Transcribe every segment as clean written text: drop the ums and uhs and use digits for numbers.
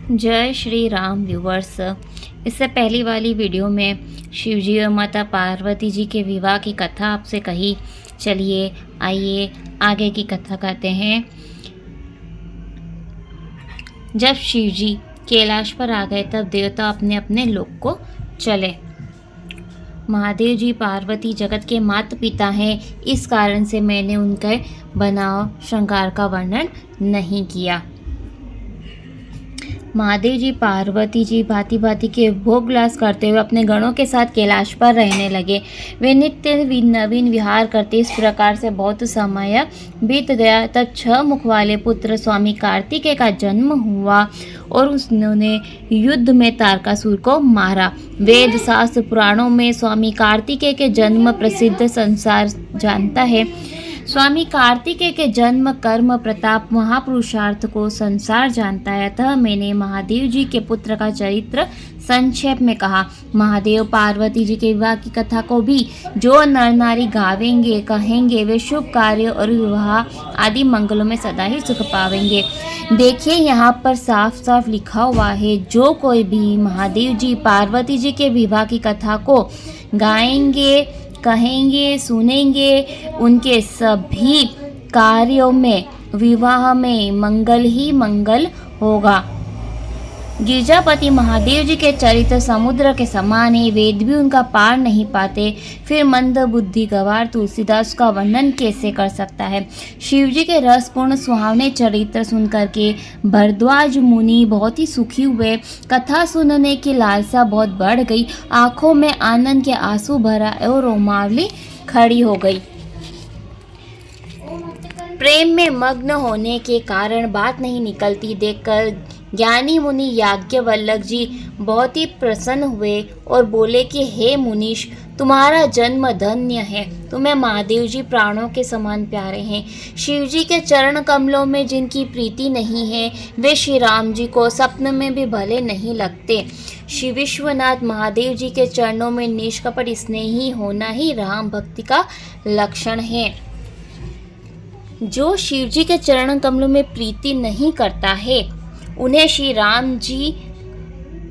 जय श्री राम व्यूवर्स। इससे पहली वाली वीडियो में शिव जी और माता पार्वती जी के विवाह की कथा आपसे कही। चलिए आइए आगे की कथा करते हैं। जब शिव जी कैलाश पर आ गए तब देवता अपने अपने लोक को चले। महादेव जी पार्वती जगत के माता पिता हैं, इस कारण से मैंने उनके बनाव श्रृंगार का वर्णन नहीं किया। महादेव जी पार्वती जी भांति भांति के भोग विलास करते हुए अपने गणों के साथ कैलाश पर रहने लगे। वे नित्य नवीन विहार करते। इस प्रकार से बहुत समय बीत गया। तब 6 मुख वाले पुत्र स्वामी कार्तिकेय का जन्म हुआ और उन्होंने युद्ध में तारकासुर को मारा। वेद शास्त्र पुराणों में स्वामी कार्तिकेय के जन्म प्रसिद्ध संसार जानता है। स्वामी कार्तिकेय के जन्म कर्म प्रताप महापुरुषार्थ को संसार जानता है। अतः मैंने महादेव जी के पुत्र का चरित्र संक्षेप में कहा। महादेव पार्वती जी के विवाह की कथा को भी जो नर नारी गावेंगे कहेंगे वे शुभ कार्य और विवाह आदि मंगलों में सदा ही सुख पावेंगे। देखिए यहाँ पर साफ साफ लिखा हुआ है, जो कोई भी महादेव जी पार्वती जी के विवाह की कथा को गाएंगे कहेंगे सुनेंगे, उनके सभी कार्यों में विवाह में मंगल ही मंगल होगा। गिरजापति महादेव जी के चरित्र समुद्र के समान है, वेद भी उनका पार नहीं पाते। फिर मंद बुद्धि गवार तुलसीदास का वर्णन कैसे कर सकता है। शिव जी के रसपूर्ण सुहावने चरित्र सुनकर के भरद्वाज मुनि बहुत ही सुखी हुए। कथा सुनने की लालसा बहुत बढ़ गई। आंखों में आनंद के आंसू भरा और रोमावली खड़ी हो गई। प्रेम में मग्न होने के कारण बात नहीं निकलती देखकर ज्ञानी मुनि याज्ञवल्क्य जी बहुत ही प्रसन्न हुए और बोले कि हे मुनीश, तुम्हारा जन्म धन्य है। तुम्हें महादेव जी प्राणों के समान प्यारे हैं। शिव जी के चरण कमलों में जिनकी प्रीति नहीं है वे श्री राम जी को सपन में भी भले नहीं लगते। श्री विश्वनाथ महादेव जी के चरणों में निष्कपट स्नेही होना ही राम भक्ति का लक्षण है। जो शिव जी के चरण कमलों में प्रीति नहीं करता है उन्हें श्री राम जी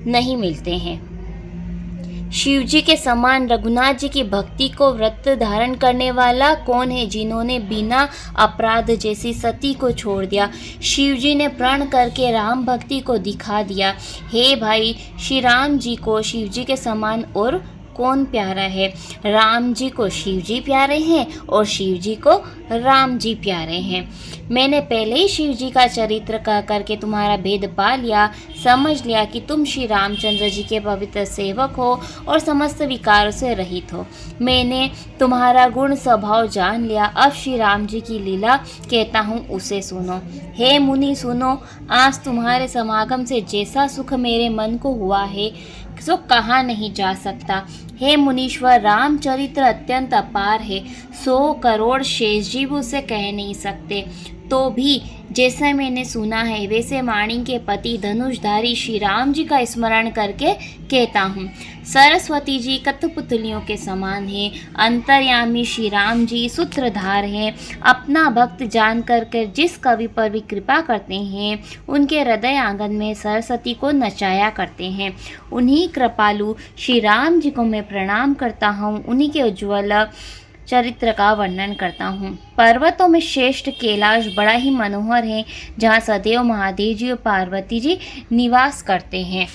नहीं मिलते हैं। शिव जी के समान रघुनाथ जी की भक्ति को व्रत धारण करने वाला कौन है, जिन्होंने बिना अपराध जैसी सती को छोड़ दिया। शिव जी ने प्रण करके राम भक्ति को दिखा दिया। हे भाई, श्री राम जी को शिव जी के समान और कौन प्यारा है। राम जी को शिव जी प्यारे हैं और शिव जी को राम जी प्यारे हैं। मैंने पहले ही शिव जी का चरित्र कह करके तुम्हारा भेद पा लिया, समझ लिया कि तुम श्री रामचंद्र जी के पवित्र सेवक हो और समस्त विकारों से रहित हो। मैंने तुम्हारा गुण स्वभाव जान लिया। अब श्री राम जी की लीला कहता हूँ, उसे सुनो। हे मुनि सुनो, आज तुम्हारे समागम से जैसा सुख मेरे मन को हुआ है सो कहा नहीं जा सकता। हे मुनीश्वर, रामचरित्र अत्यंत अपार है। 100 करोड़ शेष जीव उसे कह नहीं सकते। तो भी जैसा मैंने सुना है वैसे वाणी के पति धनुषधारी श्री राम जी का स्मरण करके कहता हूँ। सरस्वती जी कठपुतलियों के समान है। अंतर्यामी श्री राम जी सूत्रधार हैं। अपना भक्त जान कर जिस कवि पर भी कृपा करते हैं उनके हृदय आंगन में सरस्वती को नचाया करते हैं। उन्हीं कृपालु श्री राम जी को मैं प्रणाम करता हूँ। उन्हीं के उज्ज्वल चरित्र का वर्णन करता हूँ। पर्वतों में श्रेष्ठ कैलाश बड़ा ही मनोहर है, जहाँ सदैव महादेव जी और पार्वती जी निवास करते हैं।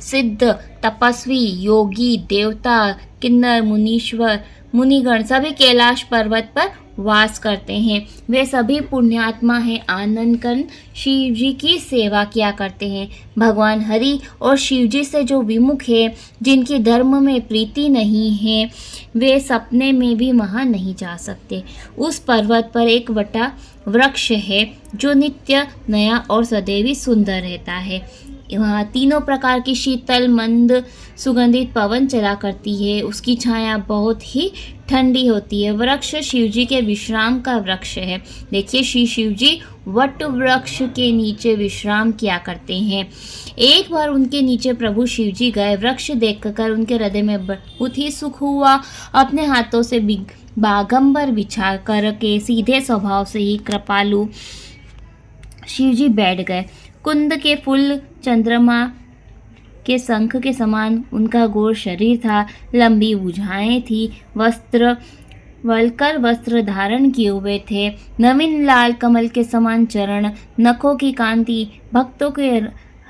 सिद्ध तपस्वी योगी देवता किन्नर मुनीश्वर मुनिगण सभी कैलाश पर्वत पर वास करते हैं। वे सभी पुण्यात्मा हैं, आनंद कन शिव जी की सेवा किया करते हैं। भगवान हरि और शिव जी से जो विमुख है, जिनकी धर्म में प्रीति नहीं है, वे सपने में भी वहाँ नहीं जा सकते। उस पर्वत पर एक वटा वृक्ष है जो नित्य नया और सदैव ही सुंदर रहता है। वहाँ तीनों प्रकार की शीतल मंद सुगंधित पवन चला करती है। उसकी छाया बहुत ही ठंडी होती है। वृक्ष शिव जी के विश्राम का वृक्ष है। देखिए, श्री शिव जी वट वृक्ष के नीचे विश्राम किया करते हैं। एक बार उनके नीचे प्रभु शिव जी गए। वृक्ष देखकर उनके हृदय में बहुत ही सुख हुआ। अपने हाथों से बागंबर बिछा कर के सीधे स्वभाव से ही कृपालु शिव जी बैठ गए। कुंद के फूल चंद्रमा के शंख के समान उनका गोर शरीर था, लंबी भुजाएं थी, वलकर वस्त्र धारण किए हुए थे, नवीन लाल कमल के समान चरण, नखों की कांति भक्तों के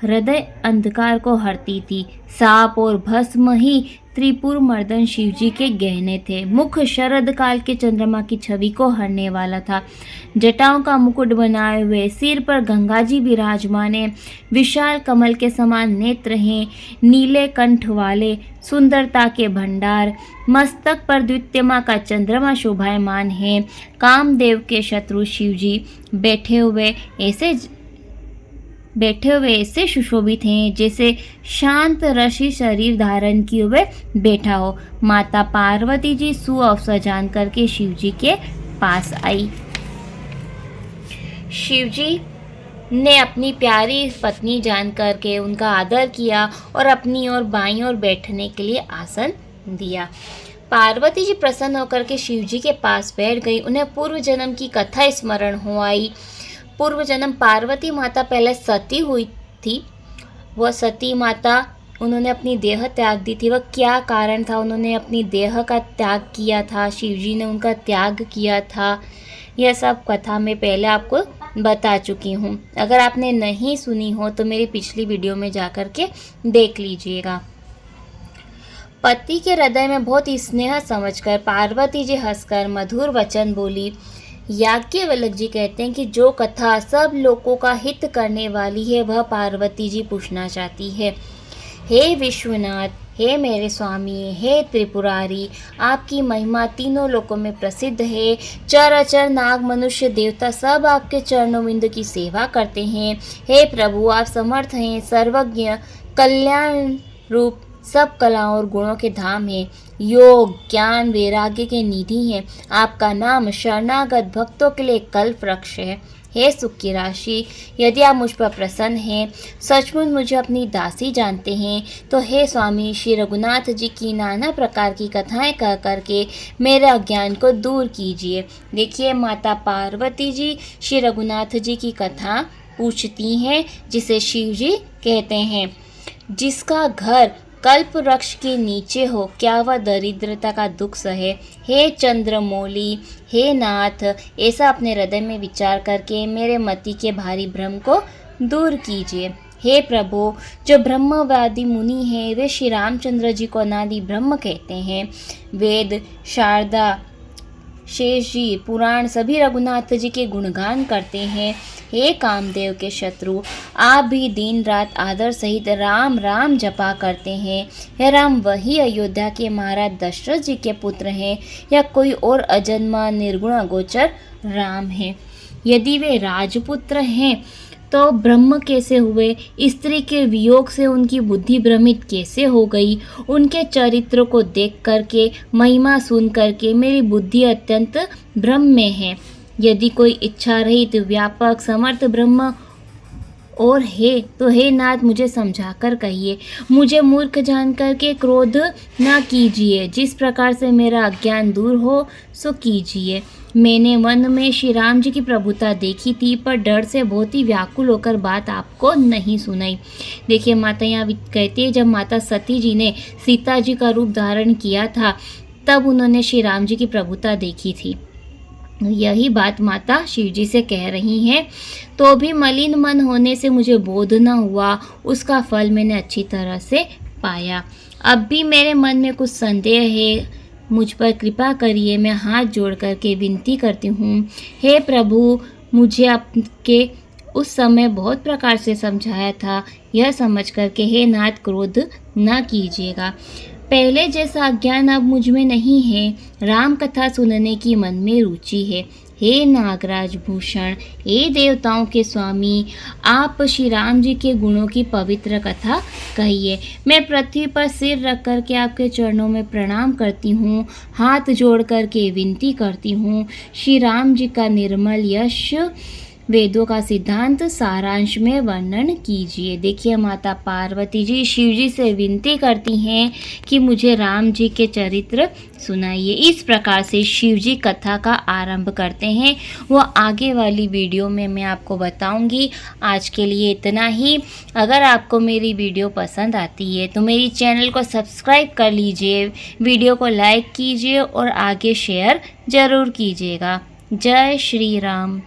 हृदय अंधकार को हरती थी। सांप और भस्म ही त्रिपुर मर्दन शिवजी के गहने थे। मुख शरद काल के चंद्रमा की छवि को हरने वाला था। जटाओं का मुकुट बनाए हुए, सिर पर गंगा जी विराजमान है, विशाल कमल के समान नेत्र हैं, नीले कंठ वाले, सुंदरता के भंडार, मस्तक पर द्वितीयमा का चंद्रमा शोभायमान है। कामदेव के शत्रु शिवजी बैठे हुए ऐसे सुशोभित हैं जैसे शांत ऋषि शरीर धारण किए हुए बैठा हो। माता पार्वती जी सुअवसर जान करके शिवजी के पास आई। शिवजी ने अपनी प्यारी पत्नी जान करके उनका आदर किया और अपनी ओर बाईं ओर बैठने के लिए आसन दिया। पार्वती जी प्रसन्न होकर के शिवजी के पास बैठ गई। उन्हें पूर्व जन्म की कथा स्मरण हो आई। पूर्व जन्म पार्वती माता पहले सती हुई थी। वह सती माता, उन्होंने अपनी देह त्याग दी थी। वह क्या कारण था, उन्होंने अपनी देह का त्याग किया था, शिवजी ने उनका त्याग किया था, यह सब कथा मैं पहले आपको बता चुकी हूँ। अगर आपने नहीं सुनी हो तो मेरी पिछली वीडियो में जाकर के देख लीजिएगा। पति के हृदय में बहुत ही स्नेह समझकर पार्वती जी हंसकर मधुर वचन बोली। याज्ञवल्क्य जी कहते हैं कि जो कथा सब लोगों का हित करने वाली है वह पार्वती जी पूछना चाहती है। हे विश्वनाथ, हे मेरे स्वामी, हे त्रिपुरारी, आपकी महिमा तीनों लोकों में प्रसिद्ध है। चराचर नाग मनुष्य देवता सब आपके चरणों की सेवा करते हैं। हे प्रभु, आप समर्थ हैं, सर्वज्ञ, कल्याण रूप, सब कलाओं और गुणों के धाम है, योग ज्ञान वैराग्य के निधि हैं। आपका नाम शरणागत भक्तों के लिए कल्प वृक्ष है। हे सुख की राशि, यदि आप मुझ पर प्रसन्न हैं, सचमुच मुझे अपनी दासी जानते हैं, तो हे स्वामी श्री रघुनाथ जी की नाना प्रकार की कथाएं कह करके मेरे अज्ञान को दूर कीजिए। देखिए, माता पार्वती जी श्री रघुनाथ जी की कथा पूछती हैं, जिसे शिव जी कहते हैं। जिसका घर कल्प वृक्ष के नीचे हो, क्या वह दरिद्रता का दुख सहे? हे चंद्रमौली, हे नाथ, ऐसा अपने हृदय में विचार करके मेरे मति के भारी भ्रम को दूर कीजिए। हे प्रभु, जो ब्रह्मवादी मुनि हैं वे श्री रामचंद्र जी को अनादि ब्रह्म कहते हैं। वेद, शारदा, शेष जी, पुराण सभी रघुनाथ जी के गुणगान करते हैं। हे कामदेव के शत्रु, आप भी दिन रात आदर सहित राम राम जपा करते हैं। हे राम वही अयोध्या के महाराज दशरथ जी के पुत्र हैं या कोई और अजन्मा निर्गुण गोचर राम है? यदि वे राजपुत्र हैं तो ब्रह्म कैसे हुए? स्त्री के वियोग से उनकी बुद्धि भ्रमित कैसे हो गई? उनके चरित्र को देख करके, महिमा सुन करके मेरी बुद्धि अत्यंत भ्रम में है। यदि कोई इच्छा रहित व्यापक समर्थ ब्रह्म और है तो हे नाथ, मुझे समझाकर कहिए। मुझे मूर्ख जान करके क्रोध न कीजिए। जिस प्रकार से मेरा अज्ञान दूर हो सो कीजिए। मैंने वन में श्री राम जी की प्रभुता देखी थी, पर डर से बहुत ही व्याकुल होकर बात आपको नहीं सुनाई। देखिए, माता यहाँ कहती है, जब माता सती जी ने सीता जी का रूप धारण किया था तब उन्होंने श्री राम जी की प्रभुता देखी थी। यही बात माता शिवजी से कह रही हैं। तो भी मलिन मन होने से मुझे बोध न हुआ, उसका फल मैंने अच्छी तरह से पाया। अब भी मेरे मन में कुछ संदेह है, मुझ पर कृपा करिए। मैं हाथ जोड़ करके विनती करती हूँ। हे प्रभु, मुझे आपके उस समय बहुत प्रकार से समझाया था, यह समझ करके हे नाथ क्रोध न कीजिएगा। पहले जैसा अज्ञान अब मुझ में नहीं है। राम कथा सुनने की मन में रुचि है। हे नागराज भूषण, हे देवताओं के स्वामी, आप श्री राम जी के गुणों की पवित्र कथा कहिए। मैं पृथ्वी पर सिर रख करके आपके चरणों में प्रणाम करती हूँ, हाथ जोड़ करके विनती करती हूँ। श्री राम जी का निर्मल यश वेदों का सिद्धांत सारांश में वर्णन कीजिए। देखिए, माता पार्वती जी शिव जी से विनती करती हैं कि मुझे राम जी के चरित्र सुनाइए। इस प्रकार से शिव जी कथा का आरंभ करते हैं। वो आगे वाली वीडियो में मैं आपको बताऊंगी। आज के लिए इतना ही। अगर आपको मेरी वीडियो पसंद आती है तो मेरी चैनल को सब्सक्राइब कर लीजिए, वीडियो को लाइक कीजिए और आगे शेयर ज़रूर कीजिएगा। जय श्री राम।